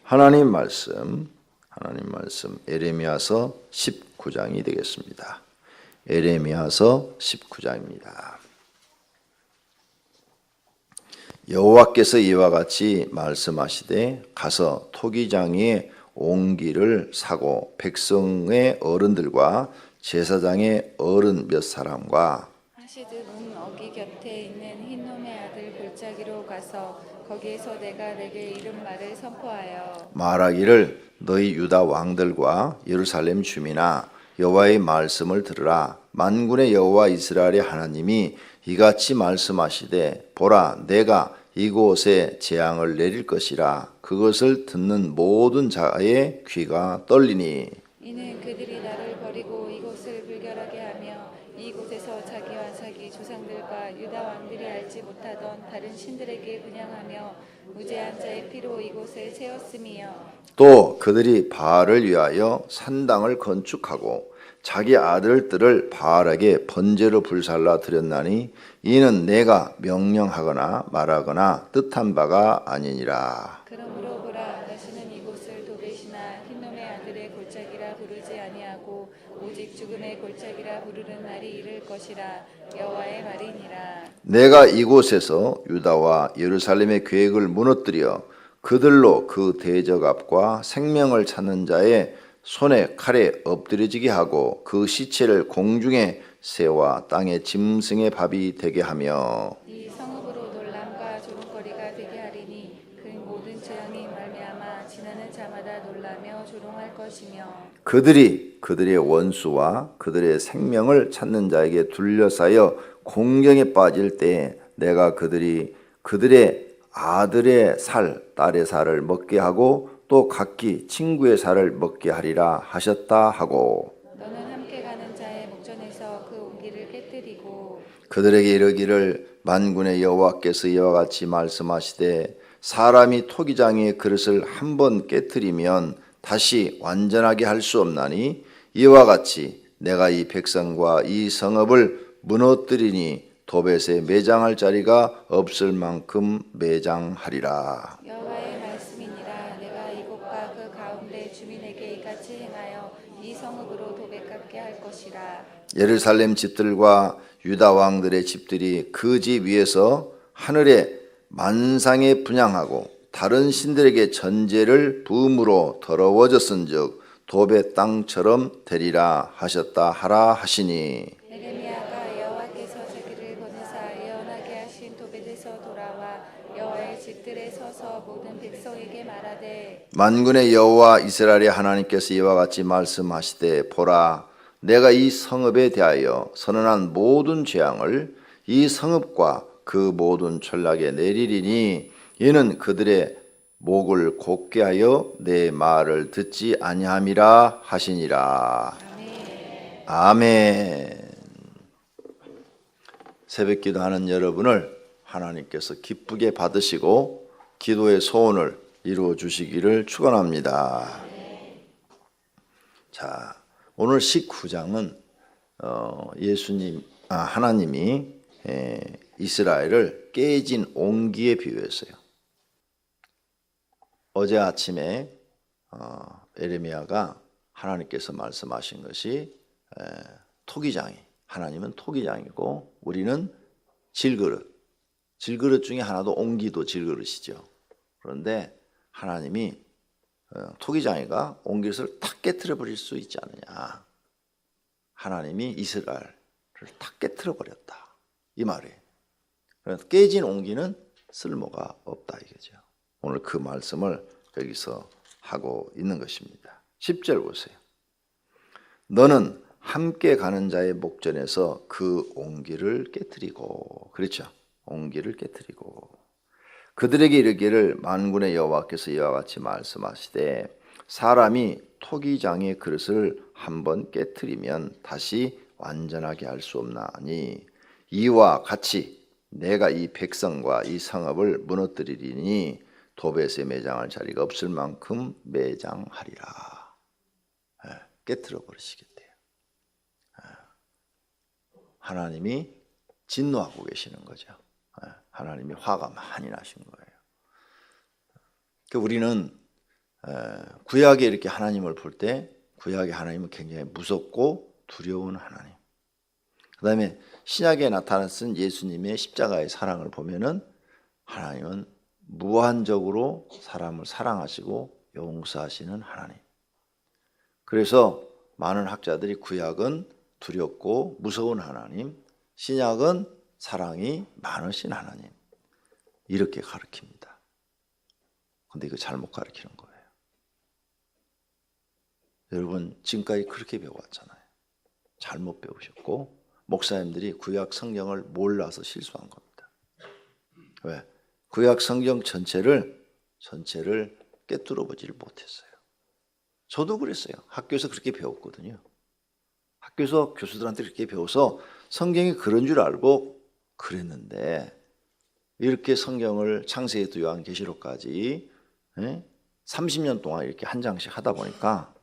하나님 말씀 에레미야서 19장이 되겠습니다. 에레미야서 19장입니다. 여호와께서 이와 같이 말씀하시되 가서 토기장의 옹기를 사고 백성의 어른들과 제사장의 어른 몇 사람과 하시드 문 어기 곁에 있는 흰놈의 아들 골짜기로 가서 거기에서 내가 내게 이른 말을 선포하여 말하기를 너희 유다 왕들과 예루살렘 주민아 여호와의 말씀을 들으라. 만군의 여호와 이스라엘의 하나님이 이같이 말씀하시되 보라 내가 이곳에 재앙을 내릴 것이라. 그것을 듣는 모든 자의 귀가 떨리니 이는 그들이 나를 버리고 이곳을 불결하게 하며 이곳에서 자기와 자기 조상들과 유다 왕들이 알지 못하던 다른 신들에게 분향하며 무죄한 자의 피로 이곳을 채웠음이요 또 그들이 바알을 위하여 산당을 건축하고 자기 아들들을 바알에게 번제로 불살라 드렸나니 이는 내가 명령하거나 말하거나 뜻한 바가 아니니라. 그러므로 보라 다시는 이곳을 도벳이나 흰놈의 아들의 골짜기라 부르지 아니하고 오직 죽음의 골짜기라 부르는 날이 이를 것이라 여호와의 말이니라. 내가 이곳에서 유다와 예루살렘의 계획을 무너뜨려 그들로 그 대적압과 생명을 찾는 자의 손에 칼에 엎드려지게 하고 그 시체를 공중의 새와 땅의 짐승의 밥이 되게 하며 이 성읍으로 놀람과 조롱거리가 되게 하리니 그 모든 재앙이 말미암아 지나는 자마다 놀라며 조롱할 것이며 그들이 그들의 원수와 그들의 생명을 찾는 자에게 둘러싸여 공경에 빠질 때에 내가 그들의 아들의 살, 딸의 살을 먹게 하고 또 각기 친구의 살을 먹게 하리라 하셨다 하고 너는 함께 가는 자의 목전에서 그 옹기를 깨뜨리고 그들에게 이르기를 만군의 여호와께서 이와 같이 말씀하시되 사람이 토기장의 그릇을 한 번 깨뜨리면 다시 완전하게 할 수 없나니 이와 같이 내가 이 백성과 이 성읍을 무너뜨리니 도벳에 매장할 자리가 없을 만큼 매장하리라. 여호와의 말씀이니라. 내가 이곳과 그 가운데 주민에게 이같이 행하여 이 성읍으로 도백 갚게 할 것이라. 예루살렘 집들과 유다 왕들의 집들이 그 집 위에서 하늘에 만상에 분향하고 다른 신들에게 전제를 부음으로 더러워졌은즉 도벳 땅처럼 되리라 하셨다 하라 하시니 에레미야가 여호와께서 자기를 보내사 예언하게 하신 도벳에서 돌아와 여호와의 집들에 서서 모든 백성에게 말하되 만군의 여호와 이스라엘의 하나님께서 이와 같이 말씀하시되 보라 내가 이 성읍에 대하여 선언한 모든 재앙을 이 성읍과 그 모든 전락에 내리리니 이는 그들의 목을 곧게 하여 내 말을 듣지 아니함이라 하시니라. 아멘. 새벽 기도하는 여러분을 하나님께서 기쁘게 받으시고 기도의 소원을 이루어 주시기를 축원합니다. 자, 오늘 19장은 하나님이 이스라엘을 깨진 옹기에 비유했어요. 어제 아침에 에레미야가 하나님께서 말씀하신 것이 토기장이 하나님은 토기장이고 우리는 질그릇 중에 하나도 옹기도 질그릇이죠. 그런데 하나님이 토기장이가 옹기를 탁 깨트려 버릴 수 있지 않느냐. 하나님이 이스라엘을 탁 깨트려 버렸다. 이 말이에요. 그래서 깨진 옹기는 쓸모가 없다 이거죠. 오늘 그 말씀을 여기서 하고 있는 것입니다. 10절 보세요. 너는 함께 가는 자의 목전에서 그 옹기를 깨뜨리고 그렇죠. 옹기를 깨뜨리고 그들에게 이르기를 만군의 여호와께서 이와 같이 말씀하시되 사람이 토기장의 그릇을 한번 깨뜨리면 다시 완전하게 할 수 없나니 이와 같이 내가 이 백성과 이 성읍을 무너뜨리리니 도벳에 매장할 자리가 없을 만큼 매장하리라. 깨트려 버리시겠대요. 하나님이 진노하고 계시는 거죠. 하나님이 화가 많이 나신 거예요. 우리는 구약에 이렇게 하나님을 볼 때 구약의 하나님은 굉장히 무섭고 두려운 하나님. 그 다음에 신약에 나타났은 예수님의 십자가의 사랑을 보면은 하나님은 무한적으로 사람을 사랑하시고 용서하시는 하나님. 그래서 많은 학자들이 구약은 두렵고 무서운 하나님, 신약은 사랑이 많으신 하나님 이렇게 가르칩니다. 근데 이거 잘못 가르치는 거예요. 여러분 지금까지 그렇게 배워왔잖아요. 잘못 배우셨고 목사님들이 구약 성경을 몰라서 실수한 겁니다. 왜? 구약 성경 전체를 꿰뚫어 보지를 못했어요. 저도 그랬어요. 학교에서 그렇게 배웠거든요. 학교에서 교수들한테 그렇게 배워서 성경이 그런 줄 알고 그랬는데 이렇게 성경을 창세기부터 요한계시록까지 30년 동안 이렇게 한 장씩 하다 보니까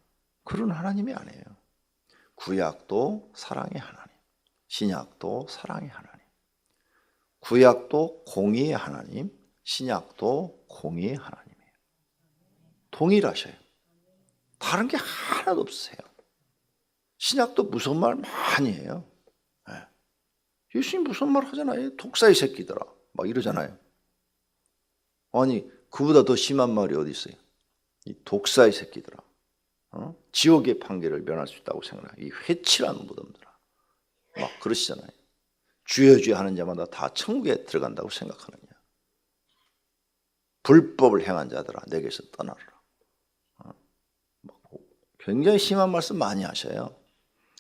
그런 하나님이 아니에요. 구약도 사랑의 하나님, 신약도 사랑의 하나님. 구약도 공의의 하나님, 신약도 공의의 하나님이에요. 동일하셔요. 다른 게 하나도 없으세요. 신약도 무서운 말 많이 해요. 예수님 무서운 말 하잖아요. 독사의 새끼들아 막 이러잖아요. 아니 그보다 더 심한 말이 어디 있어요? 이 독사의 새끼들아, 지옥의 판결을 면할 수 있다고 생각해요. 이 회칠한 무덤들아 막 그러시잖아요. 주여 주여 하는 자마다 다 천국에 들어간다고 생각하느냐. 불법을 행한 자들아 내게서 떠나라. 굉장히 심한 말씀 많이 하셔요.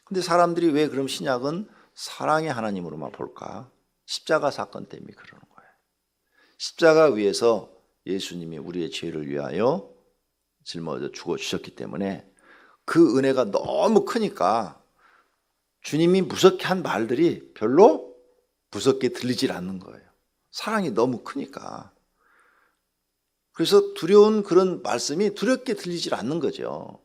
근데 사람들이 왜 그럼 신약은 사랑의 하나님으로만 볼까? 십자가 사건 때문에 그러는 거예요. 십자가 위에서 예수님이 우리의 죄를 위하여 짊어져 죽어 주셨기 때문에 그 은혜가 너무 크니까 주님이 무섭게 한 말들이 별로 무섭게 들리질 않는 거예요. 사랑이 너무 크니까. 그래서 두려운 그런 말씀이 두렵게 들리질 않는 거죠.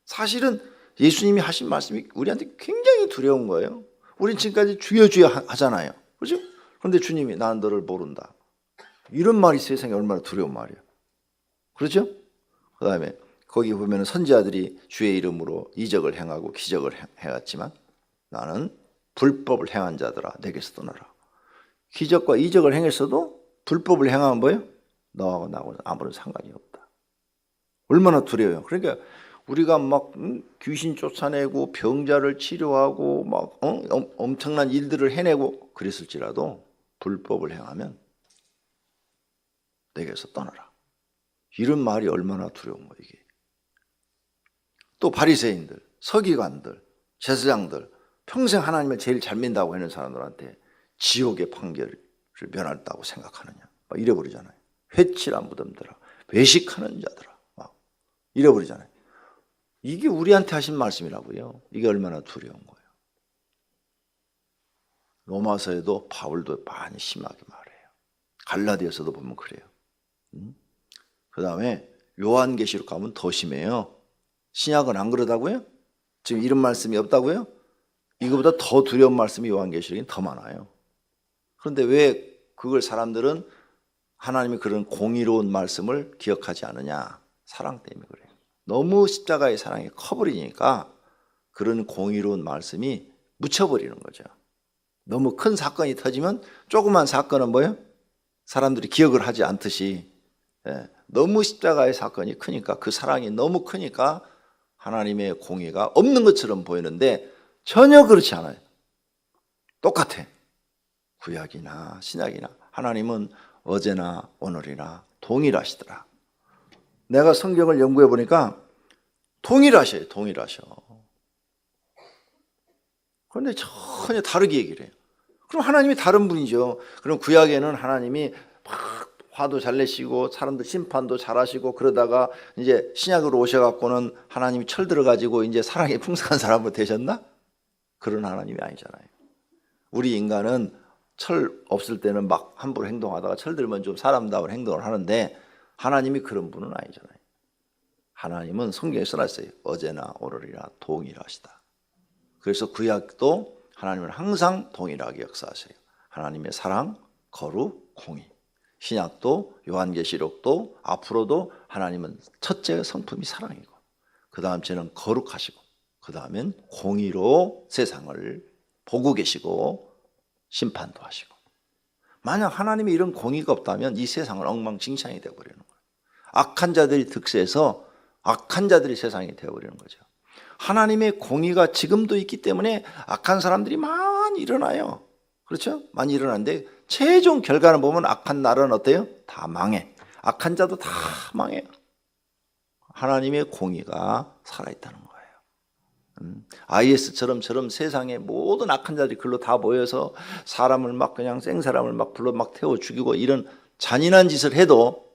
사실은 예수님이 하신 말씀이 우리한테 굉장히 두려운 거예요. 우린 지금까지 주여 주여 하잖아요. 그렇죠? 그런데 주님이 난 너를 모른다. 이런 말이 세상에 얼마나 두려운 말이에요. 그렇죠? 그 다음에 거기 보면 선지자들이 주의 이름으로 이적을 행하고 기적을 행했지만 나는 불법을 행한 자들아 내게서 떠나라. 기적과 이적을 행했어도 불법을 행하면 뭐예요? 너하고 나하고는 아무런 상관이 없다. 얼마나 두려워요. 그러니까 우리가 막 귀신 쫓아내고 병자를 치료하고 막 엄청난 일들을 해내고 그랬을지라도 불법을 행하면 내게서 떠나라. 이런 말이 얼마나 두려운 거예요 이게. 또 바리새인들, 서기관들, 제사장들 평생 하나님을 제일 잘 믿는다고 하는 사람들한테 지옥의 판결을 면한다고 생각하느냐 막 이래버리잖아요. 회칠한 무덤들아 외식하는 자들아 막 이래버리잖아요. 이게 우리한테 하신 말씀이라고요. 이게 얼마나 두려운 거예요. 로마서에도 바울도 많이 심하게 말해요. 갈라디아서도 보면 그래요. 그 다음에 요한계시록 가면 더 심해요. 신약은 안 그러다고요? 지금 이런 말씀이 없다고요? 이거보다 더 두려운 말씀이 요한계시록엔 더 많아요. 그런데 왜 그걸 사람들은 하나님이 그런 공의로운 말씀을 기억하지 않느냐? 사랑 때문에 그래요. 너무 십자가의 사랑이 커버리니까 그런 공의로운 말씀이 묻혀버리는 거죠. 너무 큰 사건이 터지면 조그만 사건은 뭐예요? 사람들이 기억을 하지 않듯이 너무 십자가의 사건이 크니까 그 사랑이 너무 크니까 하나님의 공의가 없는 것처럼 보이는데 전혀 그렇지 않아요. 똑같아. 구약이나 신약이나 하나님은 어제나 오늘이나 동일하시더라. 내가 성경을 연구해 보니까 동일하셔요. 동일하셔. 그런데 전혀 다르게 얘기를 해요. 그럼 하나님이 다른 분이죠. 그럼 구약에는 하나님이 막 화도 잘 내시고 사람들 심판도 잘 하시고 그러다가 이제 신약으로 오셔갖고는 하나님이 철 들어가지고 이제 사랑이 풍성한 사람으로 되셨나? 그런 하나님이 아니잖아요. 우리 인간은 철 없을 때는 막 함부로 행동하다가 철 들면 좀 사람다운 행동을 하는데 하나님이 그런 분은 아니잖아요. 하나님은 성경에 써놨어요. 어제나 오늘이나 동일하시다. 그래서 구약도 하나님은 항상 동일하게 역사하세요. 하나님의 사랑, 거룩, 공의. 신약도 요한계시록도 앞으로도 하나님은 첫째 성품이 사랑이고, 그 다음 죄는 거룩하시고, 그 다음엔 공의로 세상을 보고 계시고 심판도 하시고. 만약 하나님이 이런 공의가 없다면 이 세상은 엉망진창이 되어버리는 거예요. 악한 자들이 득세해서 악한 자들이 세상이 되어버리는 거죠. 하나님의 공의가 지금도 있기 때문에 악한 사람들이 많이 일어나요. 그렇죠? 많이 일어나는데 최종 결과는 보면 악한 날은 어때요? 다 망해. 악한 자도 다 망해요. 하나님의 공의가 살아있다는 거예요. IS처럼 세상의 모든 악한 자들이 글로 다 모여서 사람을 막 그냥 생사람을 막 불러 막 태워 죽이고 이런 잔인한 짓을 해도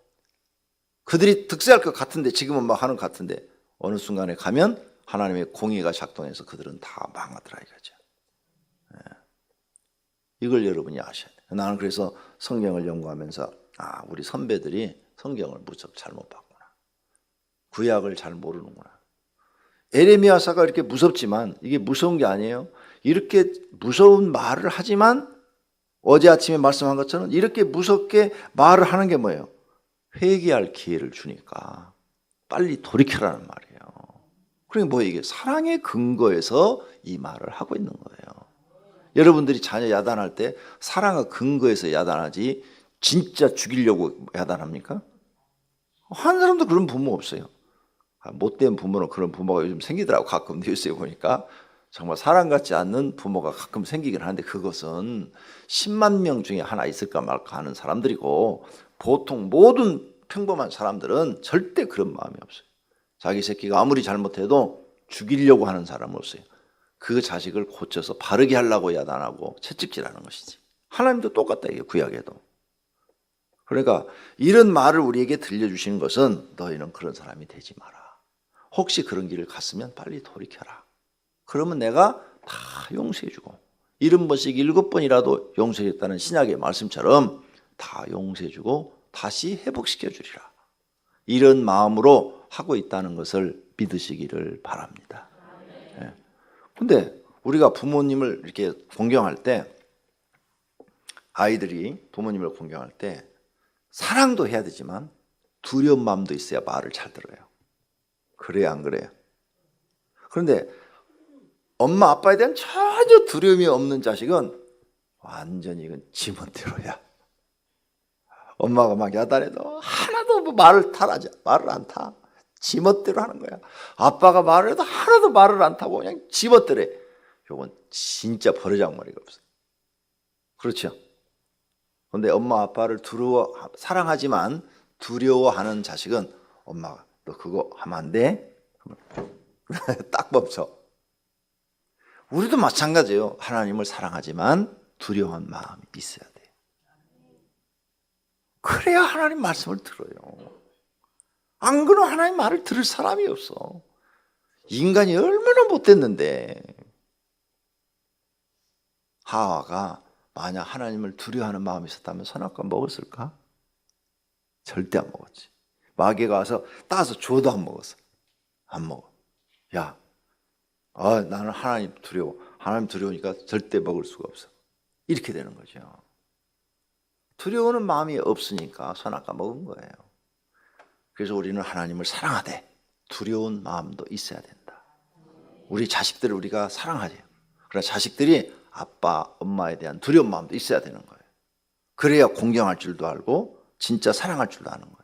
그들이 득세할 것 같은데, 지금은 막 하는 것 같은데 어느 순간에 가면 하나님의 공의가 작동해서 그들은 다 망하더라 이거죠. 이걸 여러분이 아셔야 돼요. 나는 그래서 성경을 연구하면서 우리 선배들이 성경을 무척 잘못 봤구나. 구약을 잘 모르는구나. 에레미야서가 이렇게 무섭지만 이게 무서운 게 아니에요. 이렇게 무서운 말을 하지만 어제 아침에 말씀한 것처럼 이렇게 무섭게 말을 하는 게 뭐예요? 회개할 기회를 주니까 빨리 돌이켜라는 말이에요. 그러니까 뭐예요? 이게 사랑의 근거에서 이 말을 하고 있는 거예요. 여러분들이 자녀 야단할 때 사랑의 근거에서 야단하지 진짜 죽이려고 야단합니까? 한 사람도 그런 부모 없어요. 못된 부모는 그런 부모가 요즘 생기더라고. 가끔 뉴스에 보니까 정말 사랑 같지 않는 부모가 가끔 생기긴 하는데 그것은 10만 명 중에 하나 있을까 말까 하는 사람들이고, 보통 모든 평범한 사람들은 절대 그런 마음이 없어요. 자기 새끼가 아무리 잘못해도 죽이려고 하는 사람은 없어요. 그 자식을 고쳐서 바르게 하려고 야단하고 채찍질하는 것이지. 하나님도 똑같다 이게 구약에도. 그러니까 이런 말을 우리에게 들려주시는 것은 너희는 그런 사람이 되지 마라. 혹시 그런 길을 갔으면 빨리 돌이켜라. 그러면 내가 다 용서해주고, 70번씩 7번이라도 용서했다는 신약의 말씀처럼 다 용서해주고 다시 회복시켜주리라. 이런 마음으로 하고 있다는 것을 믿으시기를 바랍니다. 근데 우리가 부모님을 이렇게 공경할 때, 아이들이 부모님을 공경할 때 사랑도 해야 되지만 두려운 마음도 있어야 말을 잘 들어요. 그래요, 안 그래요? 그런데 엄마 아빠에 대한 전혀 두려움이 없는 자식은 완전히 이건 지멋대로야. 엄마가 막 야단해도 하나도 말을 안 타. 지멋대로 하는 거야. 아빠가 말을 해도 하나도 말을 안 타고 그냥 지멋대로 해. 이건 진짜 버르장머리가 없어요. 그렇죠? 그런데 엄마 아빠를 사랑하지만 두려워하는 자식은 엄마가 너 그거 하면 안 돼? 딱 멈춰. 우리도 마찬가지예요. 하나님을 사랑하지만 두려워한 마음이 있어야 돼. 그래야 하나님 말씀을 들어요. 안 그러면 하나님 말을 들을 사람이 없어. 인간이 얼마나 못됐는데. 하와가 만약 하나님을 두려워하는 마음이 있었다면 선악과 먹었을까? 절대 안 먹었지. 마귀가 와서 따서 줘도 안 먹었어. 안 먹어. 야, 나는 하나님 두려워. 하나님 두려우니까 절대 먹을 수가 없어. 이렇게 되는 거죠. 두려워하는 마음이 없으니까 선악과 먹은 거예요. 그래서 우리는 하나님을 사랑하되 두려운 마음도 있어야 된다. 우리 자식들을 우리가 사랑하죠. 그러나 자식들이 아빠, 엄마에 대한 두려운 마음도 있어야 되는 거예요. 그래야 공경할 줄도 알고 진짜 사랑할 줄도 아는 거예요.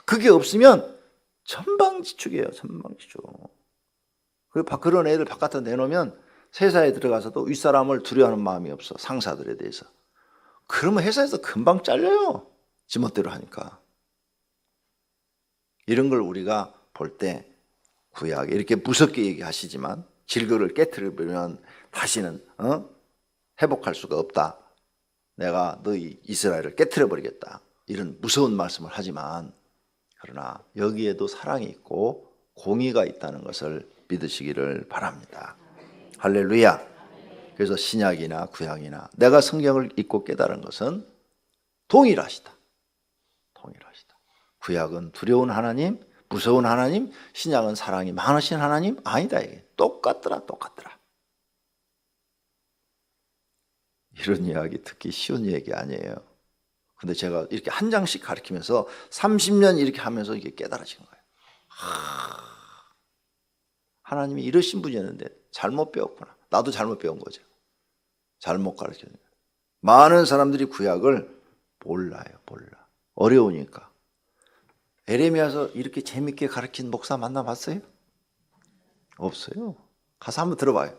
그게 없으면 천방지축이에요. 천방지축. 그런 애들 바깥에 내놓으면 회사에 들어가서도 윗사람을 두려워하는 마음이 없어. 상사들에 대해서. 그러면 회사에서 금방 잘려요. 지멋대로 하니까. 이런 걸 우리가 볼 때 구약에 이렇게 무섭게 얘기하시지만 질거를 깨트려버리면 다시는 회복할 수가 없다. 내가 너희 이스라엘을 깨트려버리겠다. 이런 무서운 말씀을 하지만, 그러나 여기에도 사랑이 있고 공의가 있다는 것을 믿으시기를 바랍니다. 할렐루야. 그래서 신약이나 구약이나 내가 성경을 읽고 깨달은 것은 동일하시다. 동일하시다. 구약은 두려운 하나님, 무서운 하나님, 신약은 사랑이 많으신 하나님, 아니다 이게. 똑같더라. 이런 이야기 듣기 쉬운 얘기 아니에요. 근데 제가 이렇게 한 장씩 가르치면서 30년 이렇게 하면서 이게 깨달아진 거예요. 하나님이 이러신 분이었는데 잘못 배웠구나. 나도 잘못 배운 거죠. 잘못 가르쳤는 거예요. 많은 사람들이 구약을 몰라요. 몰라. 어려우니까. 에레미야서 이렇게 재밌게 가르친 목사 만나봤어요? 없어요. 가서 한번 들어봐요.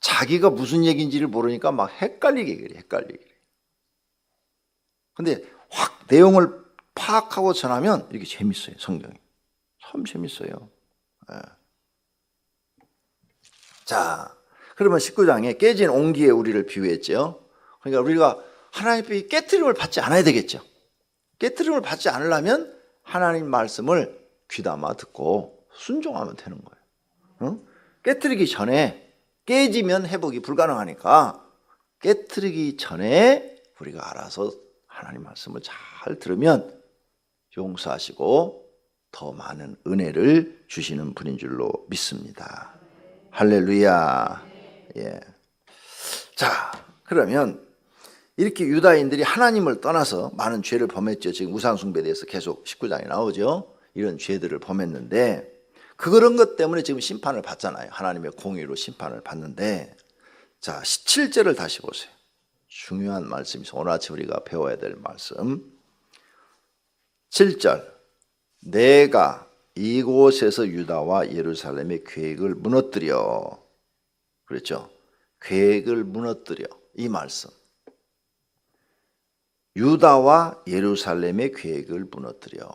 자기가 무슨 얘기인지를 모르니까 막 헷갈리게 그래. 헷갈리게 그래. 근데 확 내용을 파악하고 전하면 이렇게 재밌어요. 성경이. 참 재밌어요. 네. 자, 그러면 19장에 깨진 옹기에 우리를 비유했죠. 그러니까 우리가 하나님의 깨트림을 받지 않아야 되겠죠. 깨트림을 받지 않으려면 하나님 말씀을 귀담아 듣고 순종하면 되는 거예요. 응? 깨트리기 전에 깨지면 회복이 불가능하니까 깨트리기 전에 우리가 알아서 하나님 말씀을 잘 들으면 용서하시고 더 많은 은혜를 주시는 분인 줄로 믿습니다. 할렐루야. 예. 자, 그러면 이렇게 유다인들이 하나님을 떠나서 많은 죄를 범했죠. 지금 우상숭배에 대해서 계속 19장에 나오죠. 이런 죄들을 범했는데 그런 것 때문에 지금 심판을 받잖아요. 하나님의 공의로 심판을 받는데, 자 17절을 다시 보세요. 중요한 말씀이죠. 오늘 아침 우리가 배워야 될 말씀. 7절. 내가 이곳에서 유다와 예루살렘의 계획을 무너뜨려. 그랬죠. 계획을 무너뜨려. 이 말씀. 유다와 예루살렘의 계획을 무너뜨려.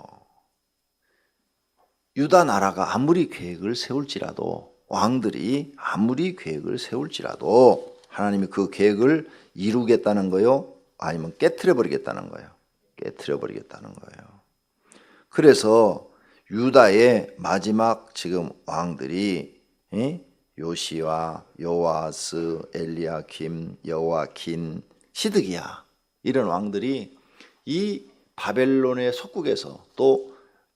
유다 나라가 아무리 계획을 세울지라도, 왕들이 아무리 계획을 세울지라도 하나님이 그 계획을 이루겠다는 거요? 아니면 깨트려 버리겠다는 거예요? 깨트려 버리겠다는 거예요. 그래서 유다의 마지막 지금 왕들이 요시야, 요아스, 엘리야김, 여호와긴, 시드기야, 이런 왕들이 이 바벨론의 속국에서 또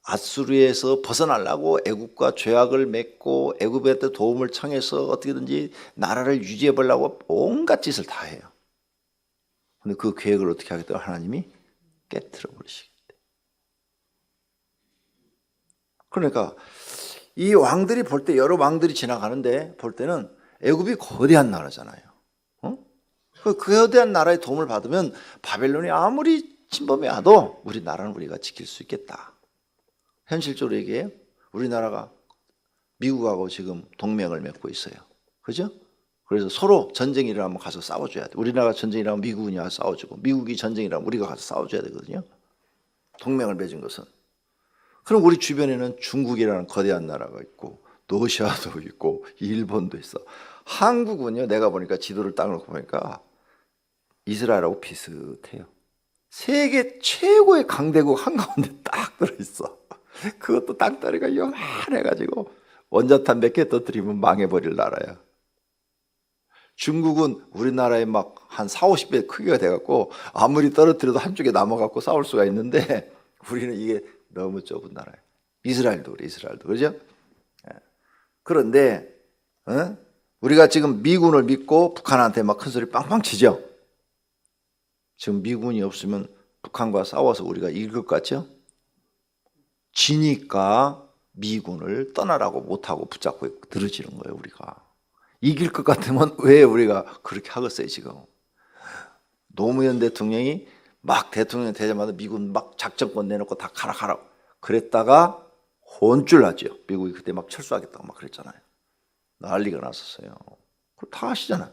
아수르에서 벗어나려고 애굽과 죄악을 맺고 애굽한테 도움을 청해서 어떻게든지 나라를 유지해 보려고 온갖 짓을 다 해요. 근데 그 계획을 어떻게 하겠다고 하나님이 깨트려 버리시겠대. 그러니까 이 왕들이 볼 때, 여러 왕들이 지나가는데 볼 때는 애굽이 거대한 나라잖아요. 그 거대한 나라의 도움을 받으면 바벨론이 아무리 침범해와도 우리 나라는 우리가 지킬 수 있겠다. 현실적으로 얘기해요. 우리나라가 미국하고 지금 동맹을 맺고 있어요. 그죠? 그래서 서로 전쟁이 일어나면 가서 싸워줘야 돼. 우리나라가 전쟁이 일어나면 미국이 와서 싸워주고, 미국이 전쟁이 일어나면 우리가 가서 싸워줘야 되거든요. 동맹을 맺은 것은. 그럼 우리 주변에는 중국이라는 거대한 나라가 있고, 러시아도 있고, 일본도 있어. 한국은요, 내가 보니까 지도를 딱 놓고 보니까 이스라엘하고 비슷해요. 세계 최고의 강대국 한가운데 딱 들어있어. 그것도 땅다리가 요만해가지고 원자탄 몇 개 터뜨리면 망해버릴 나라야. 중국은 우리나라에 막 한 4, 50배 크기가 돼갖고 아무리 떨어뜨려도 한쪽에 남아갖고 싸울 수가 있는데 우리는 이게 너무 좁은 나라예요. 이스라엘도 그래, 이스라엘도. 그죠? 그런데 우리가 지금 미군을 믿고 북한한테 막 큰 소리 빵빵 치죠? 지금 미군이 없으면 북한과 싸워서 우리가 이길 것 같죠? 지니까 미군을 떠나라고 못하고 붙잡고 들어지는 거예요. 우리가 이길 것 같으면 왜 우리가 그렇게 하겠어요? 지금 노무현 대통령이 막 대통령 되자마자 미군 막 작전권 내놓고 다 가라 그랬다가 혼쭐 났죠. 미국이 그때 막 철수하겠다고 막 그랬잖아요. 난리가 났었어요. 그걸 다 아시잖아요.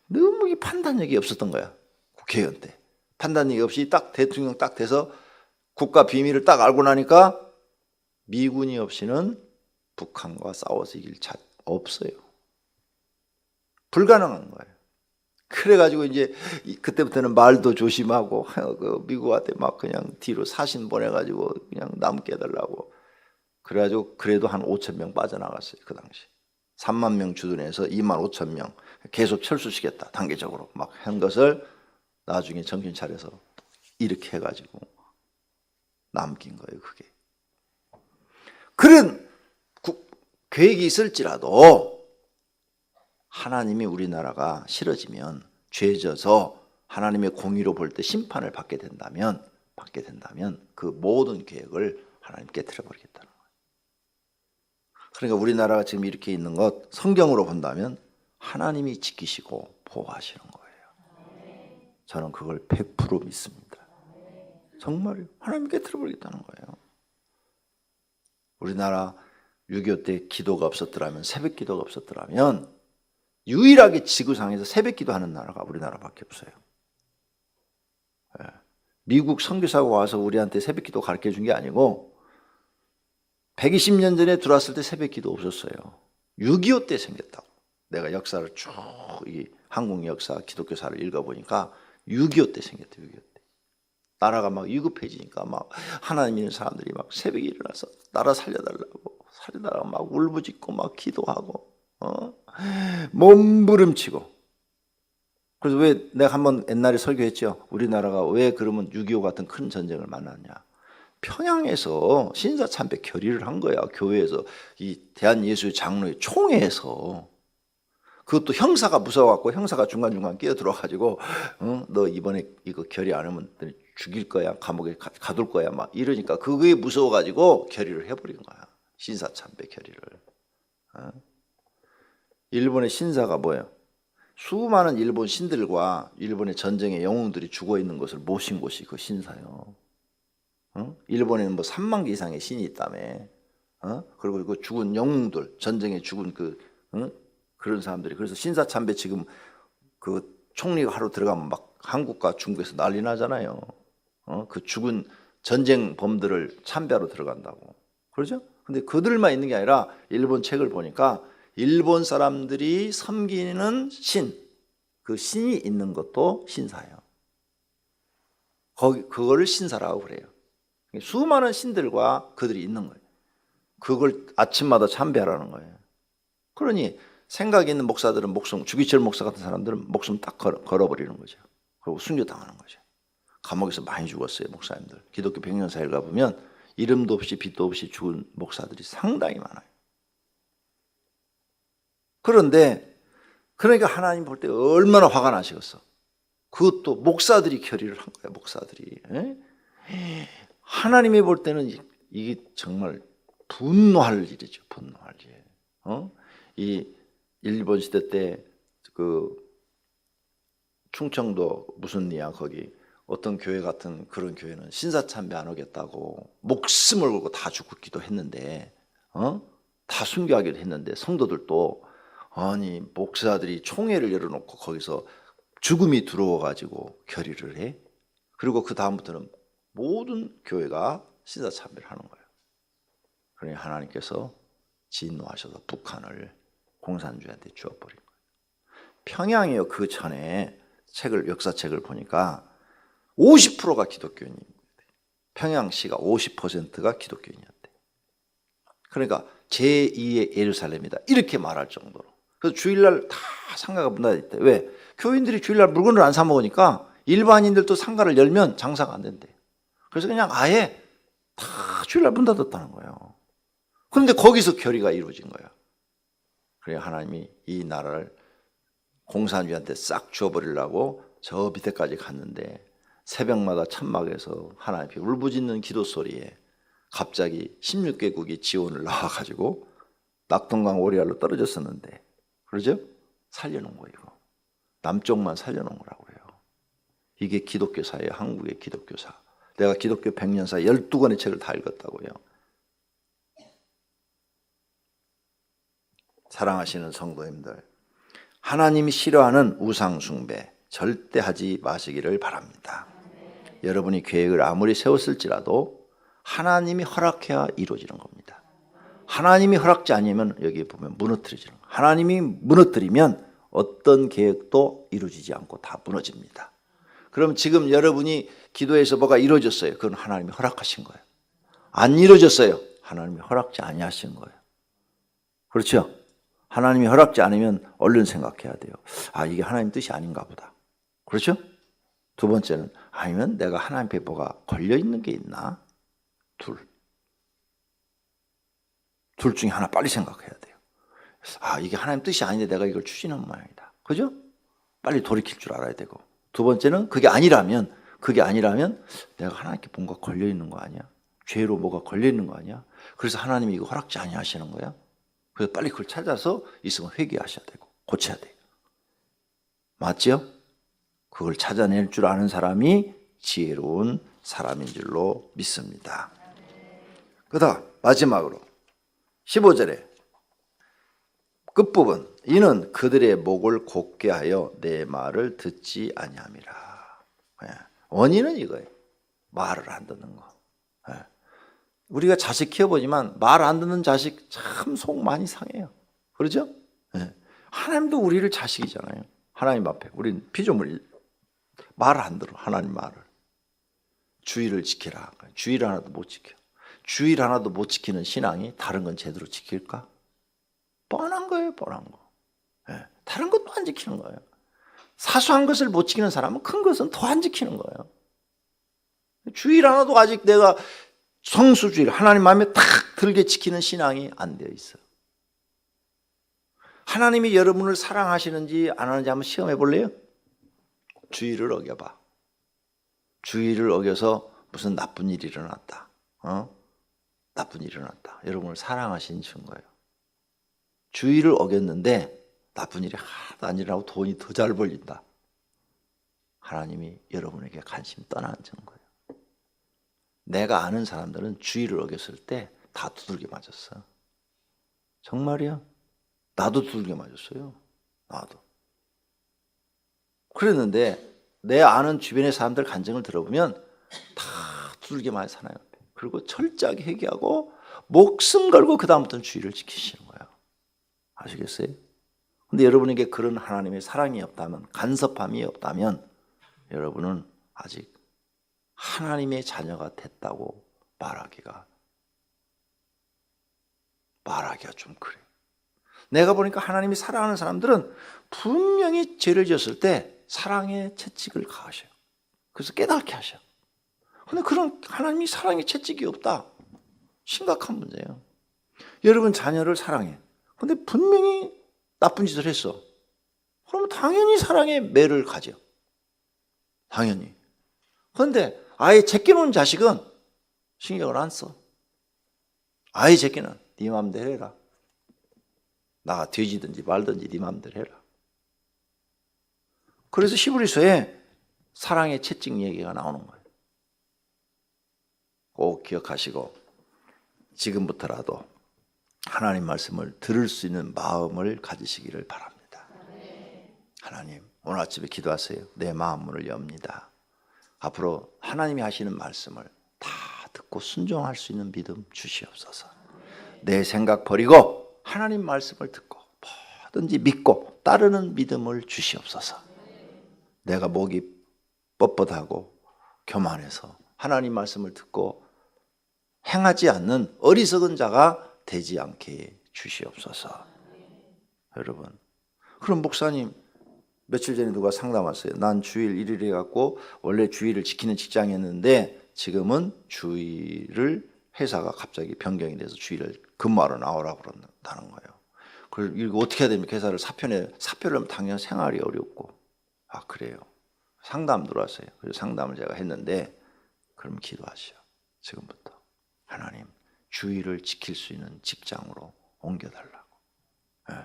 너무 이 판단력이 없었던 거야. 국회의원 때 판단력이 없이 딱 대통령 딱 돼서 국가 비밀을 딱 알고 나니까 미군이 없이는 북한과 싸워서 이길 자 없어요. 불가능한 거예요. 그래가지고 이제 그때부터는 말도 조심하고 그 미국한테 막 그냥 뒤로 사신 보내가지고 그냥 남게 해달라고. 그래가지고 그래도 한 5천 명 빠져나갔어요. 그 당시 3만 명 주둔해서 2만 5천 명 계속 철수시켰다. 단계적으로 막 한 것을 나중에 정신 차려서 이렇게 해가지고 남긴 거예요. 그게 그런 계획이 있을지라도 하나님이 우리나라가 싫어지면 죄져서 하나님의 공의로 볼 때 심판을 받게 된다면 그 모든 계획을 하나님 깨트려 버리겠다는 거예요. 그러니까 우리나라가 지금 이렇게 있는 것 성경으로 본다면 하나님이 지키시고 보호하시는 거예요. 저는 그걸 100% 믿습니다. 정말요. 하나님 깨트려 버리겠다는 거예요. 우리나라 6.25 때 기도가 없었더라면, 새벽 기도가 없었더라면 유일하게 지구상에서 새벽 기도하는 나라가 우리나라밖에 없어요. 미국 선교사가 와서 우리한테 새벽 기도 가르쳐 준 게 아니고 120년 전에 들어왔을 때 새벽 기도 없었어요. 6.25 때 생겼다고. 내가 역사를 쭉 이 한국 역사 기독교사를 읽어보니까 6.25 때 생겼대. 6.25 때. 나라가 막 위급해지니까 막 하나님 믿는 사람들이 막 새벽에 일어나서 나라 살려달라고 막 울부짖고 막 기도하고 몸부림치고. 그래서 왜 내가 한번 옛날에 설교했죠. 우리나라가 왜 그러면 6.25 같은 큰 전쟁을 만났냐. 평양에서 신사참배 결의를 한 거야. 교회에서 이 대한예수의 장로의 총회에서. 그것도 형사가 무서워갖고 형사가 중간중간 끼어들어가지고 너 이번에 이거 결의 안 하면 죽일 거야, 감옥에 가둘 거야 막 이러니까 그게 무서워가지고 결의를 해버린 거야. 신사참배 결의를. 일본의 신사가 뭐예요? 수많은 일본 신들과 일본의 전쟁의 영웅들이 죽어있는 것을 모신 곳이 그 신사요. 일본에는 뭐 3만 개 이상의 신이 있다며. 그리고 그 죽은 영웅들, 전쟁에 죽은 그런 사람들이. 그래서 신사참배 지금 그 총리가 하루 들어가면 막 한국과 중국에서 난리 나잖아요. 그 죽은 전쟁 범들을 참배하러 들어간다고. 그러죠? 근데 그들만 있는 게 아니라 일본 책을 보니까 일본 사람들이 섬기는 신, 그 신이 있는 것도 신사예요. 그거를 신사라고 그래요. 수많은 신들과 그들이 있는 거예요. 그걸 아침마다 참배하라는 거예요. 그러니 생각이 있는 목사들은 주기철 목사 같은 사람들은 목숨 딱 걸어버리는 거죠. 그리고 순교당하는 거죠. 감옥에서 많이 죽었어요, 목사님들. 기독교 백년사를 가보면 이름도 없이 빛도 없이 죽은 목사들이 상당히 많아요. 그런데 그러니까 하나님 볼 때 얼마나 화가 나시겠어. 그것도 목사들이 결의를 한 거예요. 목사들이. 하나님이 볼 때는 이게 정말 분노할 일이죠. 분노할 일. 이 일본 시대 때 그 충청도 무슨 리야 거기 어떤 교회 같은 그런 교회는 신사참배 안 하겠다고 목숨을 걸고 다 죽기도 했는데 다 순교하기도 했는데 성도들도 아니 목사들이 총회를 열어놓고 거기서 죽음이 들어와가지고 결의를 해. 그리고 그 다음부터는 모든 교회가 신사참배를 하는 거예요. 그러니 하나님께서 진노하셔서 북한을 공산주의한테 주어버린 거예요. 평양이요. 그 전에 역사책을 보니까 50%가 기독교인입니다. 평양시가 50%가 기독교인이었대. 그러니까 제2의 예루살렘이다. 이렇게 말할 정도로. 그래서 주일날 다 상가가 문 닫아 있대. 왜? 교인들이 주일날 물건을 안 사 먹으니까 일반인들도 상가를 열면 장사가 안 된대. 그래서 그냥 아예 다 주일날 문 닫았다는 거예요. 그런데 거기서 결의가 이루어진 거야. 그래 하나님이 이 나라를 공산주의한테 싹 주어버리려고 저 밑에까지 갔는데 새벽마다 천막에서 하나님 앞에 울부짖는 기도 소리에 갑자기 16개국이 지원을 나와가지고 낙동강 오리알로 떨어졌었는데 그러죠? 살려놓은 거예요. 이거. 남쪽만 살려놓은 거라고 해요. 이게 기독교사예요. 한국의 기독교사. 내가 기독교 100년사 12권의 책을 다 읽었다고요. 사랑하시는 성도님들, 하나님이 싫어하는 우상 숭배 절대 하지 마시기를 바랍니다. 여러분이 계획을 아무리 세웠을지라도 하나님이 허락해야 이루어지는 겁니다. 하나님이 허락지 아니면 여기 보면 무너뜨려지는 거예요. 하나님이 무너뜨리면 어떤 계획도 이루어지지 않고 다 무너집니다. 그럼 지금 여러분이 기도해서 뭐가 이루어졌어요. 그건 하나님이 허락하신 거예요. 안 이루어졌어요. 하나님이 허락지 아니하신 거예요. 그렇죠? 하나님이 허락지 않으면 얼른 생각해야 돼요. 아, 이게 하나님 뜻이 아닌가 보다. 그렇죠? 두 번째는 아니면 내가 하나님 앞에 뭐가 걸려있는 게 있나? 둘 중에 하나 빨리 생각해야 돼요. 아, 이게 하나님 뜻이 아닌데 내가 이걸 추진한 모양이다. 그죠? 빨리 돌이킬 줄 알아야 되고. 두 번째는 그게 아니라면 내가 하나님께 뭔가 걸려 있는 거 아니야? 죄로 뭐가 걸려 있는 거 아니야? 그래서 하나님이 이거 허락지 아니하시는 거야? 그래서 빨리 그걸 찾아서 있으면 회개하셔야 되고 고쳐야 돼요. 맞죠? 그걸 찾아낼 줄 아는 사람이 지혜로운 사람인 줄로 믿습니다. 그다음 마지막으로 15절에 끝부분, 이는 그들의 목을 곧게 하여 내 말을 듣지 아니함이라. 원인은 이거예요. 말을 안 듣는 거. 우리가 자식 키워보지만 말 안 듣는 자식 참 속 많이 상해요. 그러죠? 하나님도 우리를 자식이잖아요. 하나님 앞에 우리는 피조물. 말을 안 들어. 하나님 말을. 주의를 지키라. 주의를 하나도 못 지켜. 주의를 하나도 못 지키는 신앙이 다른 건 제대로 지킬까? 뻔한 거예요. 뻔한 거. 다른 것도 안 지키는 거예요. 사소한 것을 못 지키는 사람은 큰 것은 더 안 지키는 거예요. 주의를 하나도 아직 내가 성수주의를 하나님 마음에 탁 들게 지키는 신앙이 안 되어 있어요. 하나님이 여러분을 사랑하시는지 안 하는지 한번 시험해 볼래요? 주의를 어겨봐. 주의를 어겨서 무슨 나쁜 일이 일어났다. 나쁜 일이 일어났다. 여러분을 사랑하시는 증거예요. 주의를 어겼는데 나쁜 일이 하나도 안 일어나고 돈이 더 잘 벌린다. 하나님이 여러분에게 관심 떠나는 증거예요. 내가 아는 사람들은 주의를 어겼을 때 다 두들겨 맞았어. 정말이야. 나도 두들겨 맞았어요. 나도. 그랬는데 내 아는 주변의 사람들 간증을 들어보면 다 두들겨 맞은 사나요. 그리고 철저하게 회개하고 목숨 걸고 그 다음부터는 주의를 지키시는 거예요. 아시겠어요? 근데 여러분에게 그런 하나님의 사랑이 없다면, 간섭함이 없다면 여러분은 아직 하나님의 자녀가 됐다고 말하기가 좀 그래요. 내가 보니까 하나님이 사랑하는 사람들은 분명히 죄를 지었을 때 사랑의 채찍을 가하셔요. 그래서 깨닫게 하셔. 근데 그런 하나님이 사랑의 채찍이 없다. 심각한 문제예요. 여러분 자녀를 사랑해. 근데 분명히 나쁜 짓을 했어. 그러면 당연히 사랑의 매를 가져. 당연히. 그런데 아예 제껴놓은 자식은 신경을 안 써. 아예 제껴놓은. 네 마음대로 해라. 나가 돼지든지 말든지 네 마음대로 해라. 그래서 히브리서에 사랑의 채찍 얘기가 나오는 거예요. 꼭 기억하시고 지금부터라도 하나님 말씀을 들을 수 있는 마음을 가지시기를 바랍니다. 하나님, 오늘 아침에 기도하세요. 내 마음 문을 엽니다. 앞으로 하나님이 하시는 말씀을 다 듣고 순종할 수 있는 믿음 주시옵소서. 내 생각 버리고 하나님 말씀을 듣고 뭐든지 믿고 따르는 믿음을 주시옵소서. 내가 목이 뻣뻣하고 교만해서 하나님 말씀을 듣고 행하지 않는 어리석은 자가 되지 않게 주시옵소서. 여러분, 그럼 목사님 며칠 전에 누가 상담했어요. 난 주일 1일 해갖고 원래 주일을 지키는 직장이었는데 지금은 주일을 회사가 갑자기 변경이 돼서 주일을 근무하러 나오라고 그런다는 거예요. 그걸 이거 어떻게 해야 됩니까? 회사를 사표를 하면 당연 생활이 어렵고. 아, 그래요. 상담 들어왔어요. 그래서 상담을 제가 했는데 그럼 기도하시오. 지금부터 하나님 주일을 지킬 수 있는 직장으로 옮겨달라고. 네.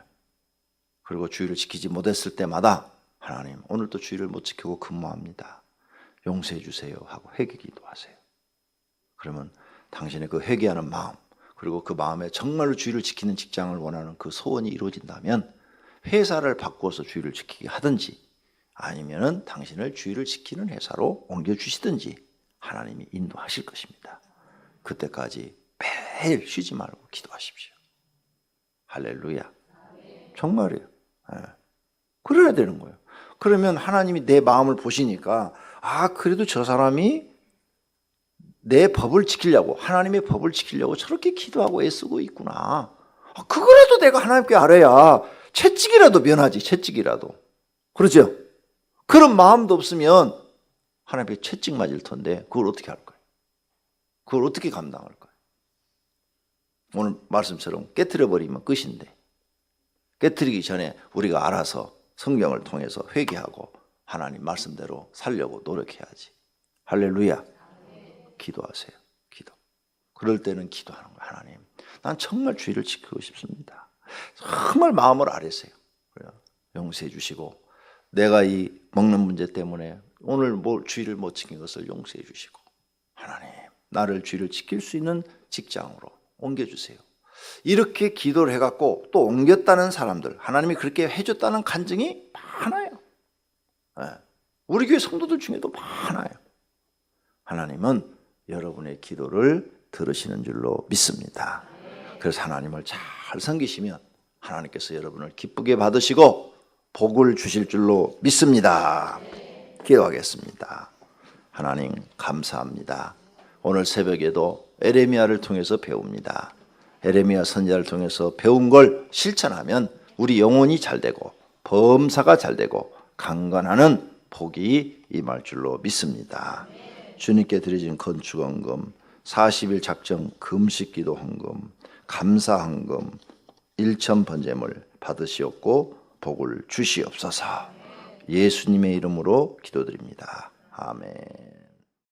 그리고 주일을 지키지 못했을 때마다 하나님 오늘도 주일을 못 지키고 근무합니다. 용서해 주세요 하고 회개 기도하세요. 그러면 당신의 그 회개하는 마음 그리고 그 마음에 정말로 주일을 지키는 직장을 원하는 그 소원이 이루어진다면 회사를 바꿔서 주일을 지키게 하든지 아니면은 당신을 주일을 지키는 회사로 옮겨주시든지 하나님이 인도하실 것입니다. 그때까지 매일 쉬지 말고 기도하십시오. 할렐루야. 정말이에요. 네. 그래야 되는 거예요. 그러면 하나님이 내 마음을 보시니까 아 그래도 저 사람이 내 법을 지키려고 하나님의 법을 지키려고 저렇게 기도하고 애쓰고 있구나. 그거라도 내가 하나님께 알아야 채찍이라도 면하지. 채찍이라도. 그렇죠? 그런 마음도 없으면 하나님께 채찍 맞을 텐데 그걸 어떻게 할 거예요? 그걸 어떻게 감당할 거예요? 오늘 말씀처럼 깨트려버리면 끝인데 깨트리기 전에 우리가 알아서 성경을 통해서 회개하고 하나님 말씀대로 살려고 노력해야지. 할렐루야. 기도하세요. 기도. 그럴 때는 기도하는 거예요. 하나님, 난 정말 주의를 지키고 싶습니다. 정말 마음을 아뢰세요. 용서해 주시고, 내가 이 먹는 문제 때문에 오늘 주의를 못 지킨 것을 용서해 주시고, 하나님, 나를 주의를 지킬 수 있는 직장으로 옮겨주세요. 이렇게 기도를 해갖고 또 옮겼다는 사람들, 하나님이 그렇게 해줬다는 간증이 많아요. 우리 교회 성도들 중에도 많아요. 하나님은 여러분의 기도를 들으시는 줄로 믿습니다. 그래서 하나님을 잘 섬기시면 하나님께서 여러분을 기쁘게 받으시고 복을 주실 줄로 믿습니다. 기도하겠습니다. 하나님 감사합니다. 오늘 새벽에도 에레미야를 통해서 배웁니다. 에레미야 선지자를 통해서 배운 걸 실천하면 우리 영혼이 잘 되고 범사가 잘 되고 강건하는 복이 임할 줄로 믿습니다. 주님께 드려진 건축헌금, 40일 작정 금식기도 헌금, 감사헌금, 일천 번제물 받으시옵고 복을 주시옵소서. 예수님의 이름으로 기도드립니다. 아멘.